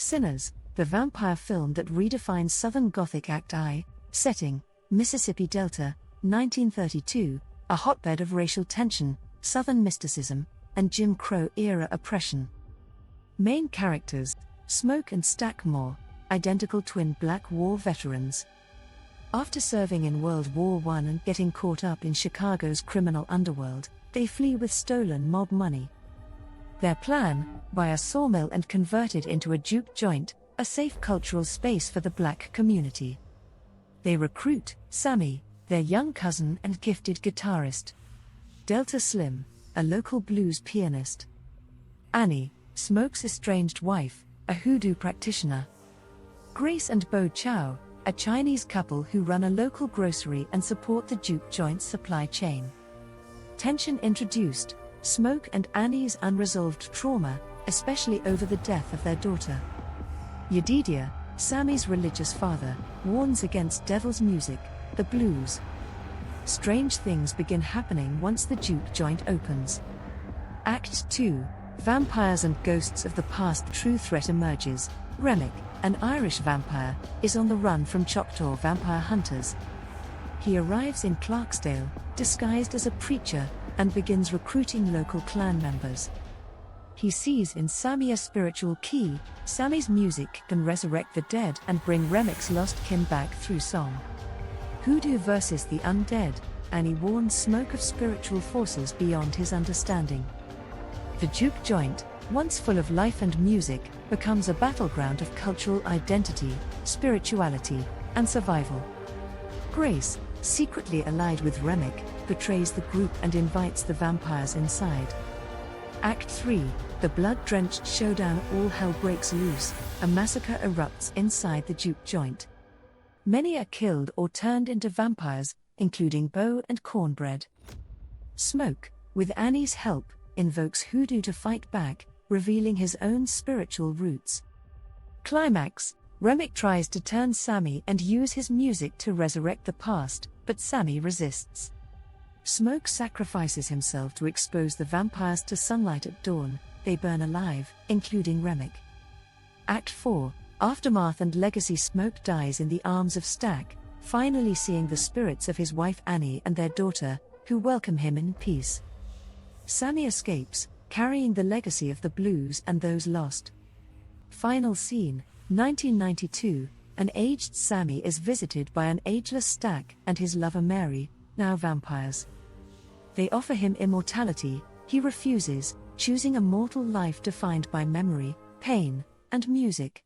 Sinners, the vampire film that redefines Southern Gothic. Act I. Setting: Mississippi Delta, 1932, a hotbed of racial tension, Southern mysticism, and Jim Crow-era oppression. Main characters: Smoke and Stack Moore, identical twin Black War veterans. After serving in World War I and getting caught up in Chicago's criminal underworld, they flee with stolen mob money. Their plan: buy a sawmill and convert it into a juke joint, a safe cultural space for the black community. They recruit Sammy, their young cousin and gifted guitarist. Delta Slim, a local blues pianist. Annie, Smoke's estranged wife, a hoodoo practitioner. Grace and Bo Chow, a Chinese couple who run a local grocery and support the juke joint's supply chain. Tension introduced: Smoke and Annie's unresolved trauma, especially over the death of their daughter. Yedidia, Sammy's religious father, warns against devil's music, the blues. Strange things begin happening once the juke joint opens. Act 2, Vampires and Ghosts of the Past. True threat emerges. Remick, an Irish vampire, is on the run from Choctaw vampire hunters. He arrives in Clarksdale, disguised as a preacher, and begins recruiting local clan members. He sees in Sammy a spiritual key. Sammy's music can resurrect the dead and bring Remick's lost kin back through song. Hoodoo versus the undead, Annie warns Smoke of spiritual forces beyond his understanding. The juke joint, once full of life and music, becomes a battleground of cultural identity, spirituality, and survival. Grace, secretly allied with Remick, betrays the group and invites the vampires inside. Act 3, the blood-drenched showdown. All hell breaks loose, a massacre erupts inside the juke joint. Many are killed or turned into vampires, including Bo and Cornbread. Smoke, with Annie's help, invokes Hoodoo to fight back, revealing his own spiritual roots. Climax: Remick tries to turn Sammy and use his music to resurrect the past, but Sammy resists. Smoke sacrifices himself to expose the vampires to sunlight at dawn. They burn alive, including Remick. Act 4, Aftermath and Legacy. Smoke dies in the arms of Stack, finally seeing the spirits of his wife Annie and their daughter, who welcome him in peace. Sammy escapes, carrying the legacy of the blues and those lost. Final scene: 1992, an aged Sammy is visited by an ageless Stack and his lover Mary, now vampires. They offer him immortality. He refuses, choosing a mortal life defined by memory, pain, and music.